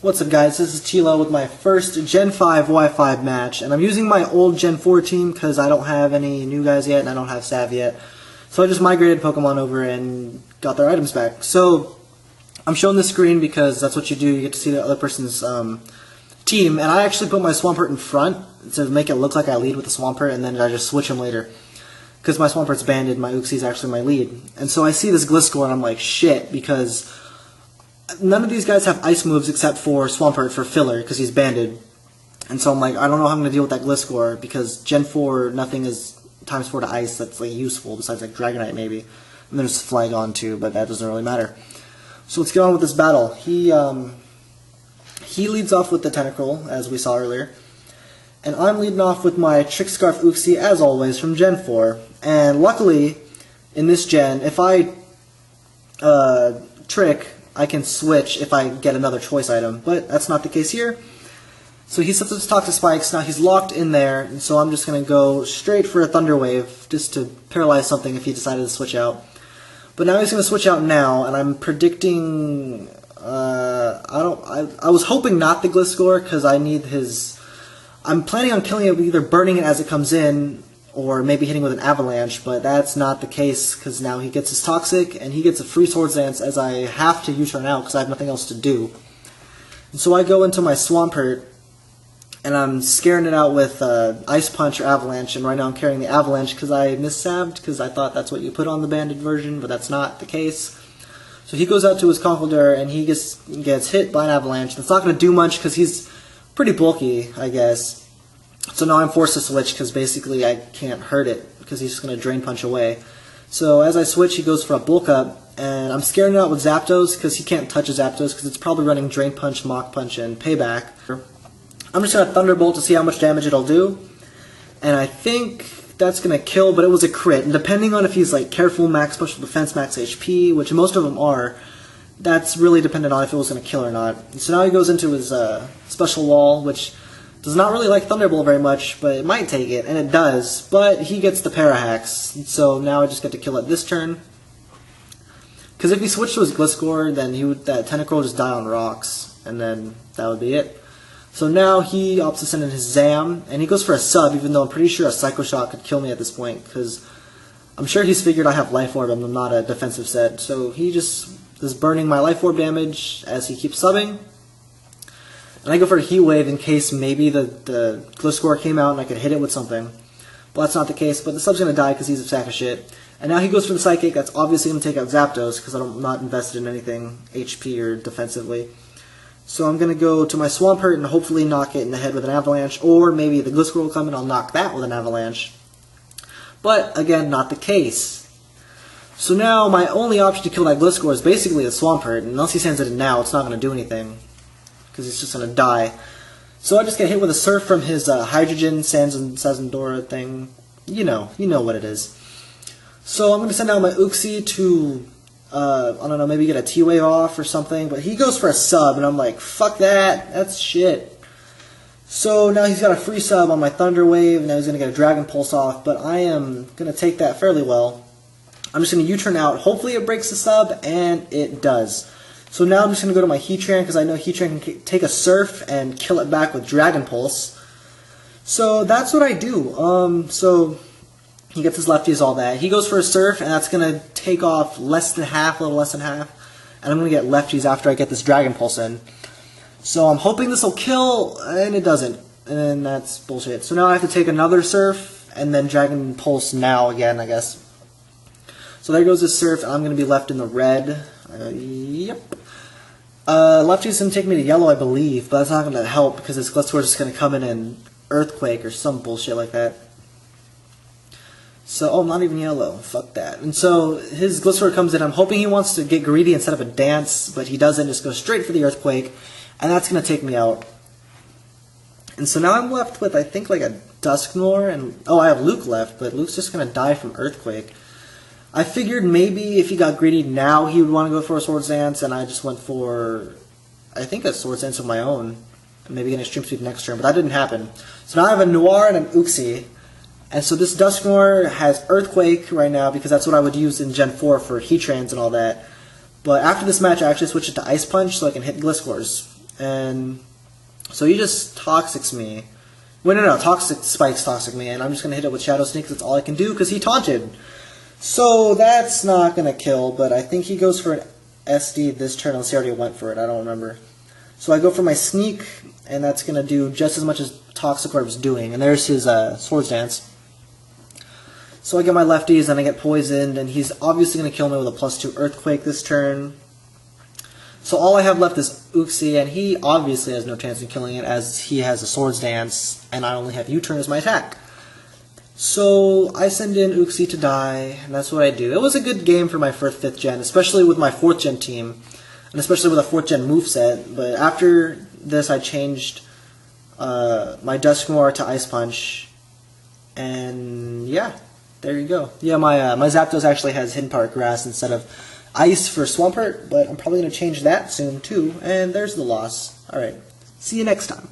What's up guys, this is Chilo with my first Gen 5 Wi-Fi match, and I'm using my old Gen 4 team because I don't have any new guys yet and I don't have Sav yet. So I just migrated Pokemon over and got their items back. So I'm showing this screen because that's what you do, you get to see the other person's team, and I actually put my Swampert in front to make it look like I lead with the Swampert, and then I just switch him later. Because my Swampert's banded, my Uxie's actually my lead. And so I see this Gliscor and I'm like, shit, because none of these guys have ice moves except for Swampert for filler, because he's banded. And so I'm like, I don't know how I'm going to deal with that Gliscor, because Gen 4, nothing is times 4 to ice that's like useful, besides like Dragonite maybe. And there's Flygon too, but that doesn't really matter. So let's get on with this battle. He leads off with the Tentacruel, as we saw earlier. And I'm leading off with my Trick Scarf Uxie, as always, from Gen 4. And luckily, in this gen, if I Trick, I can switch if I get another choice item, but that's not the case here. So he sets his Toxic Spikes, now he's locked in there, and so I'm just going to go straight for a Thunder Wave, just to paralyze something if he decided to switch out. But now he's going to switch out now, and I'm predicting, I was hoping not the Gliscor, because I need his, I'm planning on killing it with either burning it as it comes in, or maybe hitting with an Avalanche, but that's not the case, because now he gets his Toxic, and he gets a free Swords Dance as I have to U-turn out, because I have nothing else to do. And so I go into my Swampert, and I'm scaring it out with Ice Punch or Avalanche, and right now I'm carrying the Avalanche because I mis-saved, because I thought that's what you put on the banded version, but that's not the case. So he goes out to his Conkeldurr, and he gets hit by an Avalanche. That's not going to do much, because he's pretty bulky, I guess. So now I'm forced to switch because basically I can't hurt it because he's just going to Drain Punch away. So as I switch, he goes for a Bulk Up, and I'm scaring it out with Zapdos because he can't touch a Zapdos because it's probably running Drain Punch, Mach Punch, and Payback. I'm just going to Thunderbolt to see how much damage it'll do, and I think that's going to kill, but it was a crit. And depending on if he's like Careful, Max Special Defense, Max HP, which most of them are, that's really dependent on if it was going to kill or not. And so now he goes into his Special Wall, which does not really like Thunderbolt very much, but it might take it, and it does, but he gets the Parahax, so now I just get to kill it this turn. Because if he switched to his Gliscor, then that Tentacruel would just die on rocks, and then that would be it. So now he opts to send in his Zam, and he goes for a sub, even though I'm pretty sure a Psycho Shot could kill me at this point, because I'm sure he's figured I have Life Orb and I'm not a defensive set, so he just is burning my Life Orb damage as he keeps subbing. And I go for a Heat Wave in case maybe the Gliscor came out and I could hit it with something. But that's not the case, but the sub's going to die because he's a sack of shit. And now he goes for the Psychic. That's obviously going to take out Zapdos because I'm not invested in anything HP or defensively. So I'm going to go to my Swampert and hopefully knock it in the head with an Avalanche, or maybe the Gliscor will come and I'll knock that with an Avalanche. But, again, not the case. So now my only option to kill that Gliscor is basically a Swampert, and unless he sends it in now, it's not going to do anything, because he's just going to die. So I just get hit with a Surf from his Hydrogen Sazendora thing. You know what it is. So I'm going to send out my Uxie to, I don't know, maybe get a T-Wave off or something, but he goes for a sub, and I'm like, fuck that, that's shit. So now he's got a free sub on my Thunder Wave, and now he's going to get a Dragon Pulse off, but I am going to take that fairly well. I'm just going to U-turn out, hopefully it breaks the sub, and it does. So now I'm just going to go to my Heatran, because I know Heatran can take a Surf and kill it back with Dragon Pulse. So that's what I do. So he gets his lefties, all that. He goes for a Surf, and that's going to take off less than half, a little less than half. And I'm going to get lefties after I get this Dragon Pulse in. So I'm hoping this will kill, and it doesn't. And that's bullshit. So now I have to take another Surf, and then Dragon Pulse now again, I guess. So there goes this Surf, and I'm going to be left in the red. Yep. Lefty's going to take me to yellow, I believe, but that's not going to help because his Gliscor is just going to come in and Earthquake or some bullshit like that. So, oh, not even yellow. Fuck that. And so his Gliscor comes in. I'm hoping he wants to get greedy instead of a dance, but he doesn't. Just go straight for the Earthquake, and that's going to take me out. And so now I'm left with, I think, like a Dusknoir, and oh, I have Luke left, but Luke's just going to die from Earthquake. I figured maybe if he got greedy now he would want to go for a Swords Dance, and I just went for, I think, a Swords Dance of my own. Maybe an Extreme Speed next turn, but that didn't happen. So now I have a Noir and an Uxie. And so this Dusknoir has Earthquake right now because that's what I would use in Gen 4 for Heatrans and all that. But after this match I actually switched it to Ice Punch so I can hit Gliscors. and so he just Toxics me. Wait, no, Toxic Spikes Toxic me, and I'm just gonna hit it with Shadow Sneak because that's all I can do because he taunted. So that's not gonna kill, but I think he goes for an SD this turn unless he already went for it. I don't remember. So I go for my Sneak, and that's gonna do just as much as Toxic Orb's doing. And there's his Swords Dance. So I get my lefties, and I get poisoned, and he's obviously gonna kill me with a +2 Earthquake this turn. So all I have left is Uxie, and he obviously has no chance of killing it as he has a Swords Dance, and I only have U-Turn as my attack. So I send in Uxie to die, and that's what I do. It was a good game for my first 5th gen, especially with my 4th gen team, and especially with a 4th gen moveset. But after this, I changed my Dusknoir to Ice Punch, and yeah, there you go. Yeah, my Zapdos actually has Hidden Part Grass instead of Ice for Swampert, but I'm probably going to change that soon too, and there's the loss. Alright, see you next time.